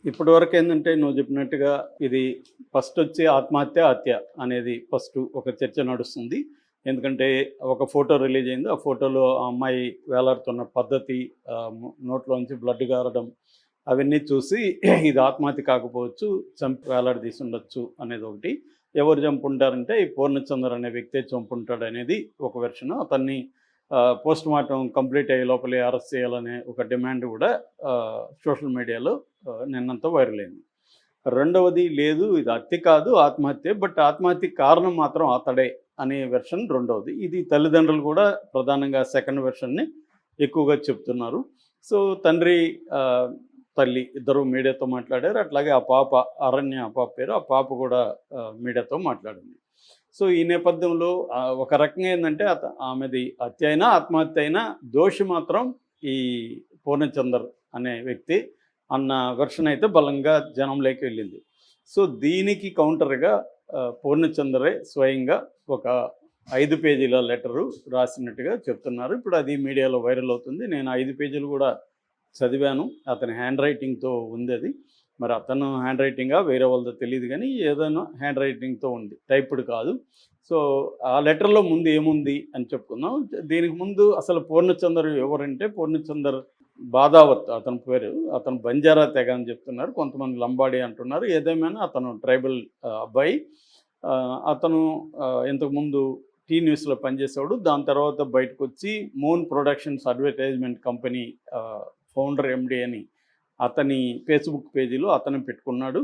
ఇప్పటి వరకు ఏంటంటే నువ్వు చెప్పినట్టుగా ఇది ఫస్ట్ వచ్చి ఆత్మహత్య, హత్య అనేది ఫస్ట్ ఒక చర్చ నడుస్తుంది. ఎందుకంటే ఒక ఫోటో రిలీజ్ అయింది. ఆ ఫోటోలో ఆ అమ్మాయి వేలాడుతున్న పద్ధతి, నోట్లోంచి బ్లడ్ గారడం అవన్నీ చూసి ఇది ఆత్మహత్య కాకపోవచ్చు, చంపి వేలాడదీసి ఉండొచ్చు అనేది ఒకటి. ఎవరు చంపుంటారంటే ఈ పూర్ణచంద్ర అనే వ్యక్తే చంపుంటాడనేది ఒక వెర్షన్. అతన్ని పోస్ట్‌మార్టం కంప్లీట్ అయ్యే లోపలే అరెస్ట్ చేయాలనే ఒక డిమాండ్ కూడా సోషల్ మీడియాలో నిన్నంతా వైరల్ అయింది. రెండవది లేదు ఇది హత్య కాదు ఆత్మహత్యే. బట్ ఆత్మహత్యకి కారణం మాత్రం అతడే అనే వెర్షన్ రెండవది. ఇది తల్లిదండ్రులు కూడా ప్రధానంగా సెకండ్ వెర్షన్‌ని ఎక్కువగా చెప్తున్నారు. సో, తండ్రి తల్లి ఇద్దరు మీడియాతో మాట్లాడారు. అట్లాగే ఆ పాప అరణ్య ఆ పాప పేరు. ఆ పాప కూడా మీడియాతో మాట్లాడింది. సో, ఈ నేపథ్యంలో ఒక రకంగా ఏందంటే ఆమెది హత్య అయినా, ఆత్మహత్య అయినా దోషి మాత్రం ఈ పూర్ణచందర్ అనే వ్యక్తి అన్న వెర్షన్ అయితే బలంగా జనంలోకి వెళ్ళింది. సో, దీనికి కౌంటర్‌గా పూర్ణచందరే స్వయంగా ఒక 5 పేజీల లెటరు రాసినట్టుగా చెప్తున్నారు. ఇప్పుడు అది మీడియాలో వైరల్ అవుతుంది. నేను 5 పేజీలు కూడా చదివాను. అతని హ్యాండ్ రైటింగ్‌తో ఉందది. మరి అతను హ్యాండ్ రైటింగా వేరే వాళ్ళదో తెలీదు గానీ, ఏదైనా హ్యాండ్ రైటింగ్‌తో ఉంది. టైప్డ్ కాదు. సో, ఆ లెటర్‌లో ముందు ఏముంది అని చెప్పుకుందాం. దీనికి ముందు అసలు పూర్ణచందర్ ఎవరంటే, పూర్ణచందర్ బాదావత్ అతని పేరు. అతను బంజారా తెగ అని చెప్తున్నారు. కొంతమంది లంబాడి అంటున్నారు. ఏదేమైనా అతను ట్రైబల్ అబ్బాయి. అతను ఇంతకుముందు టీ న్యూస్‌లో పనిచేసేవాడు. దాని తర్వాత బయటకొచ్చి moon productions advertisement company founder MD అని అతని ఫేస్‌బుక్ పేజీలో అతను పెట్టుకున్నాడు.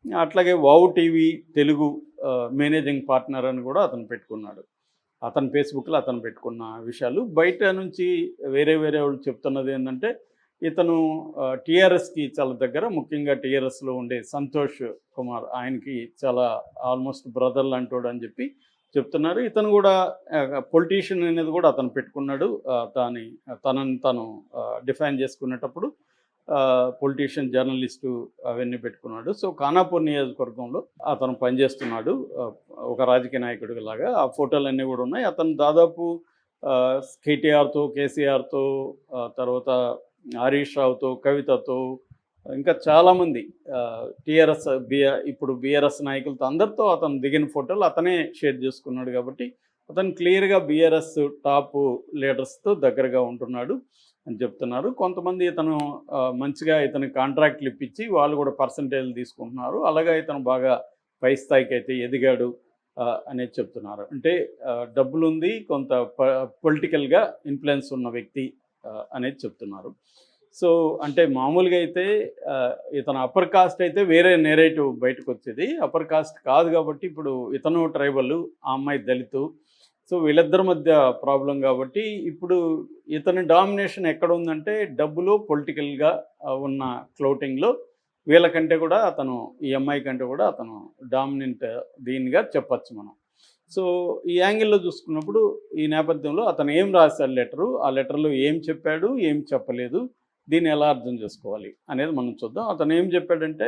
అట్లాగే wow TV Telugu managing partner అని కూడా అతను పెట్టుకున్నాడు. అతని ఫేస్‌బుక్‌లో అతను పెట్టుకున్న విషయాలు. బయట నుంచి వేరే వాళ్ళు చెప్తున్నది ఏంటంటే, ఇతను టీఆర్ఎస్‌కి చాలా దగ్గర. ముఖ్యంగా టీఆర్ఎస్‌లో ఉండే సంతోష్ కుమార్ ఆయనకి చాలా ఆల్మోస్ట్ బ్రదర్ లాంటోడు అని చెప్పి చెప్తున్నారు. ఇతను కూడా పొలిటీషియన్ అనేది కూడా అతను పెట్టుకున్నాడు. తనని తను డిఫైన్ చేసుకునేటప్పుడు పొలిటీషియన్, జర్నలిస్టు అవన్నీ పెట్టుకున్నాడు. సో, ఖానాపూర్ నియోజకవర్గంలో అతను పనిచేస్తున్నాడు. ఒక రాజకీయ నాయకుడికి లాగా. ఆ ఫోటోలన్నీ కూడా ఉన్నాయి. అతను దాదాపు కేటీఆర్‌తో, కేసీఆర్‌తో, తర్వాత హరీష్ రావుతో, కవితతో, ఇంకా చాలామంది టీఆర్ఎస్ ఇప్పుడు బీఆర్ఎస్ నాయకులతో అందరితో అతను దిగిన ఫోటోలు అతనే షేర్ చేసుకున్నాడు. కాబట్టి అతను క్లియర్‌గా బీఆర్ఎస్ టాప్ లీడర్స్‌తో దగ్గరగా ఉంటున్నాడు అని చెప్తున్నారు. కొంతమంది ఇతను మంచిగా ఇతనికి కాంట్రాక్ట్లు ఇప్పించి వాళ్ళు కూడా పర్సంటేజ్‌లు తీసుకుంటున్నారు. అలాగా ఇతను బాగా పై స్థాయికి అయితే ఎదిగాడు అనేది చెప్తున్నారు. అంటే డబ్బులుంది, కొంత పొలిటికల్‌గా ఇన్‌ఫ్లుయెన్స్ ఉన్న వ్యక్తి అనేది చెప్తున్నారు. సో, అంటే మామూలుగా అయితే ఇతను అప్పర్ కాస్ట్ అయితే వేరే నేరేటివ్ బయటకొచ్చేది. అప్పర్ కాస్ట్ కాదు కాబట్టి ఇప్పుడు ఇతను ట్రైబల్, ఆ అమ్మాయి దళితు. సో, వీళ్ళిద్దరి మధ్య ప్రాబ్లం కాబట్టి ఇప్పుడు ఇతని డామినేషన్ ఎక్కడ ఉందంటే డబ్బులో, పొలిటికల్‌గా ఉన్న క్లౌటింగ్‌లో వీళ్ళకంటే కూడా అతను ఈ అమ్మాయి కంటే కూడా అతను డామినెంట్ దీనిగా చెప్పచ్చు మనం. సో, ఈ యాంగిల్‌లో చూసుకున్నప్పుడు ఈ నేపథ్యంలో అతను ఏం రాశాడు లెటరు, ఆ లెటర్‌లో ఏం చెప్పాడు, ఏం చెప్పలేదు, దీన్ని ఎలా అర్థం చేసుకోవాలి అనేది మనం చూద్దాం. అతను ఏం చెప్పాడంటే,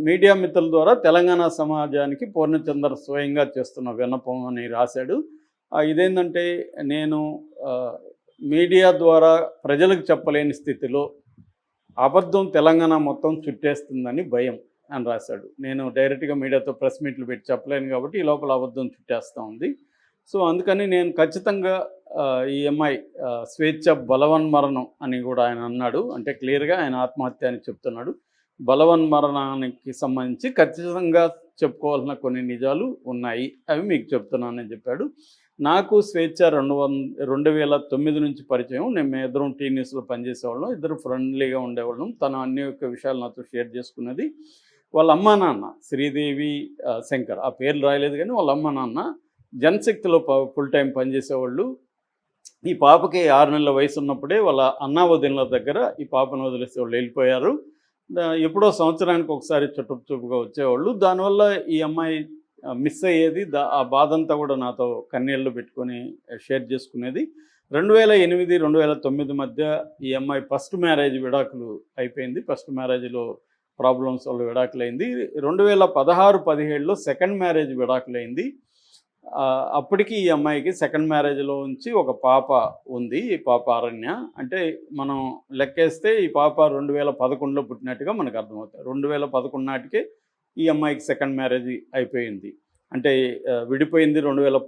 మీడియా మిత్రుల ద్వారా తెలంగాణ సమాజానికి పూర్ణచందర్ స్వయంగా చేస్తున్న విన్నపం అని రాశాడు. ఇదేంటంటే, నేను మీడియా ద్వారా ప్రజలకు చెప్పలేని స్థితిలో అబద్ధం తెలంగాణ మొత్తం చుట్టేస్తుందని భయం అని రాశాడు. నేను డైరెక్ట్‌గా మీడియాతో ప్రెస్ మీట్లు పెట్టి చెప్పలేను కాబట్టి ఈ లోపల అబద్ధం చుట్టేస్తూ ఉంది. సో, అందుకని నేను ఖచ్చితంగా ఈ అమ్మాయి స్వేచ్ఛ బలవన్మరణం అని కూడా ఆయన అన్నాడు. అంటే క్లియర్‌గా ఆయన ఆత్మహత్య అని చెప్తున్నాడు. బలవన్మరణానికి సంబంధించి ఖచ్చితంగా చెప్పుకోవాల్సిన కొన్ని నిజాలు ఉన్నాయి. అవి మీకు చెప్తున్నానని చెప్పాడు. నాకు స్వేచ్ఛ 2009 నుంచి పరిచయం. మేమిద్దరం టీ న్యూస్‌లో పనిచేసేవాళ్ళం. ఇద్దరు ఫ్రెండ్లీగా ఉండేవాళ్ళం. తను అన్ని యొక్క విషయాలు నాతో షేర్ చేసుకున్నది. వాళ్ళ అమ్మా నాన్న శ్రీదేవి, శంకర్ ఆ పేర్లు రాయలేదు కానీ వాళ్ళ అమ్మా నాన్న జనశక్తిలో ఫుల్ టైం పనిచేసేవాళ్ళు. ఈ పాపకి 6 నెలల వయసు ఉన్నప్పుడే వాళ్ళ అన్నా వదినల దగ్గర ఈ పాపను వదిలేసి వాళ్ళు వెళ్ళిపోయారు. ఎప్పుడో సంవత్సరానికి ఒకసారి చూపుగా వచ్చేవాళ్ళు. దానివల్ల ఈ అమ్మాయి మిస్ అయ్యేది. ఆ బాధంతా కూడా నాతో కన్నీళ్ళు పెట్టుకొని షేర్ చేసుకునేది. 2008, 2009 మధ్య ఈ అమ్మాయి ఫస్ట్ మ్యారేజ్ విడాకులు అయిపోయింది. ఫస్ట్ మ్యారేజ్‌లో ప్రాబ్లమ్స్ వల్ల విడాకులైంది. 2016, 17లో సెకండ్ మ్యారేజ్ విడాకులైంది. అప్పటికి ఈ అమ్మాయికి సెకండ్ మ్యారేజ్‌లో ఉంచి ఒక పాప ఉంది. ఈ పాప అరణ్య. అంటే మనం లెక్కేస్తే ఈ పాప 2011లో పుట్టినట్టుగా మనకు అర్థమవుతుంది. 2011 నాటికే ఈ అమ్మాయికి సెకండ్ మ్యారేజ్ అయిపోయింది. అంటే విడిపోయింది 2009లో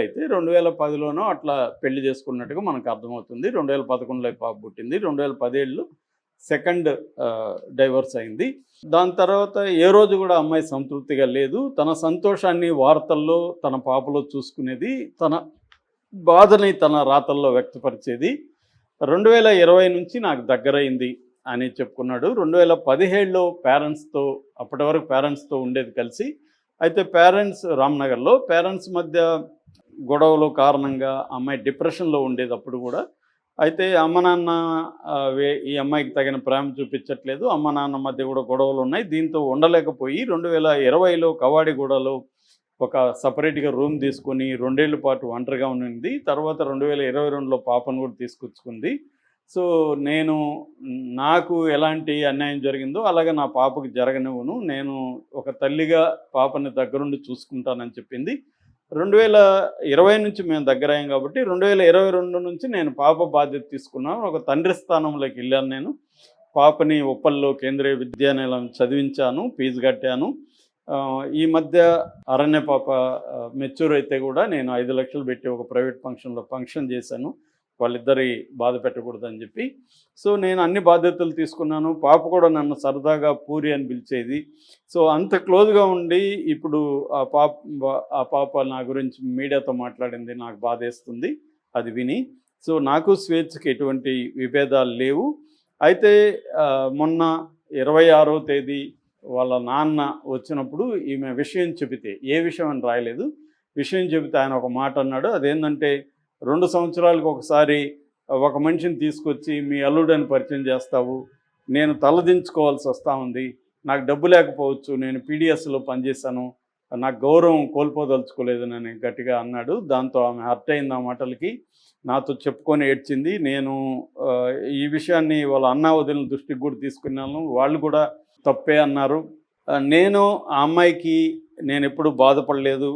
అయితే 2010లోనో అట్లా పెళ్లి చేసుకున్నట్టుగా మనకు అర్థమవుతుంది. 2011లో ఈ పాప పుట్టింది. 2017లో సెకండ్ డైవోర్స్ అయింది. దాని తర్వాత ఏ రోజు కూడా అమ్మాయి సంతృప్తిగా లేదు. తన సంతోషాన్ని వార్తల్లో, తన పాపలో చూసుకునేది. తన బాధని తన రాతల్లో వ్యక్తపరిచేది. 2020 నుంచి నాకు దగ్గరైంది అని చెప్పుకున్నాడు. 2017లో పేరెంట్స్‌తో అప్పటి వరకు పేరెంట్స్‌తో ఉండేది కలిసి. అయితే పేరెంట్స్ రామ్‌నగర్‌లో పేరెంట్స్ మధ్య గొడవలు కారణంగా అమ్మాయి డిప్రెషన్‌లో ఉండేదప్పుడు కూడా. అయితే అమ్మ నాన్న ఈ అమ్మాయికి తగిన ప్రేమ చూపించట్లేదు. అమ్మ నాన్న మధ్య కూడా గొడవలున్నాయి. దీంతో ఉండలేకపోయి 2020లో కవాడిగూడలో ఒక సెపరేట్‌గా రూమ్ తీసుకొని 2 ఏళ్ల పాటు ఒంటరిగా ఉండింది. తర్వాత 2022లో పాపను కూడా తీసుకొచ్చుకుంది. సో, నేను నాకు ఎలాంటి అన్యాయం జరిగిందో అలాగే నా పాపకి జరగనివ్వను. నేను ఒక తల్లిగా పాపని దగ్గరుండి చూసుకుంటానని చెప్పింది. 2020 నుంచి మేము దగ్గరయ్యాం కాబట్టి 2022 నుంచి నేను పాప బాధ్యత తీసుకున్నాను. ఒక తండ్రి స్థానంలోకి వెళ్ళాను నేను. పాపని ఉప్పల్లో కేంద్రీయ విద్యానిలయం చదివించాను, ఫీజు కట్టాను. ఈ మధ్య అరణ్య పాప మెచ్యూర్ అయితే కూడా నేను 5 లక్షలు పెట్టి ఒక ప్రైవేట్ ఫంక్షన్ చేశాను. వాళ్ళిద్దరి బాధ పెట్టకూడదని చెప్పి. సో, నేను అన్ని బాధ్యతలు తీసుకున్నాను. పాప కూడా నన్ను సరదాగా పూరి అని పిలిచేది. సో, అంత క్లోజ్‌గా ఉండి ఇప్పుడు ఆ పాప నా గురించి మీడియాతో మాట్లాడింది. నాకు బాధేస్తుంది అది విని. సో, నాకు స్వేచ్ఛకి ఎటువంటి విభేదాలు లేవు. అయితే మొన్న 26వ తేదీ వాళ్ళ నాన్న వచ్చినప్పుడు ఈమె విషయం చెబితే, ఏ విషయం అని రాయలేదు. విషయం చెబితే ఆయన ఒక మాట అన్నాడు. అదేంటంటే 2 సంవత్సరాలకు ఒకసారి ఒక మనిషిని తీసుకొచ్చి మీ అల్లుడని పరిచయం చేస్తావు. నేను తలదించుకోవాల్సి వస్తూ ఉంది. నాకు డబ్బు లేకపోవచ్చు. నేను పీడిఎస్‌లో పనిచేశాను. నాకు గౌరవం కోల్పోదలుచుకోలేదని గట్టిగా అన్నాడు. దాంతో ఆమె హర్ట్ అయింది ఆ మాటలకి. నాతో చెప్పుకొని ఏడ్చింది. నేను ఈ విషయాన్ని వాళ్ళ అన్నా వదినల దృష్టికి కూడా తీసుకున్నాను. వాళ్ళు కూడా తప్పే అన్నారు. నేను ఆ అమ్మాయికి నేనెప్పుడు బాధపడలేదు,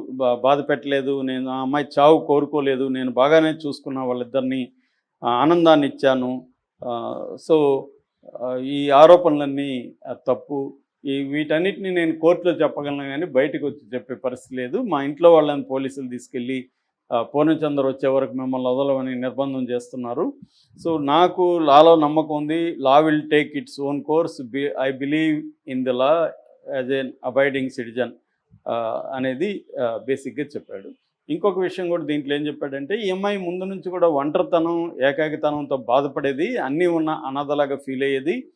బాధ పెట్టలేదు. నేను ఆ అమ్మాయి చావు కోరుకోలేదు. నేను బాగానే చూసుకున్నా వాళ్ళిద్దరిని. ఆనందాన్ని ఇచ్చాను. సో, ఈ ఆరోపణలన్నీ తప్పు. వీటన్నిటిని నేను కోర్టులో చెప్పగలను కానీ బయటకొచ్చి చెప్పే పరిస్థితి లేదు. మా ఇంట్లో వాళ్ళని పోలీసులు తీసుకెళ్ళి పూర్ణచంద్ర వచ్చే వరకు మిమ్మల్ని వదలమని నిర్బంధం చేస్తున్నారు. సో, నాకు లాలో నమ్మకం ఉంది. Law will take its own course. I believe in the law as N abiding citizen అనేది బేసిక్‌గా చెప్పాడు. ఇంకొక విషయం కూడా దీంట్లో ఏం చెప్పాడంటే, ఈ అమ్మాయి ముందు నుంచి కూడా ఒంటరితనం, ఏకాకితనంతో బాధపడేది. అన్నీ ఉన్న అనాథలాగా ఫీల్ అయ్యేది.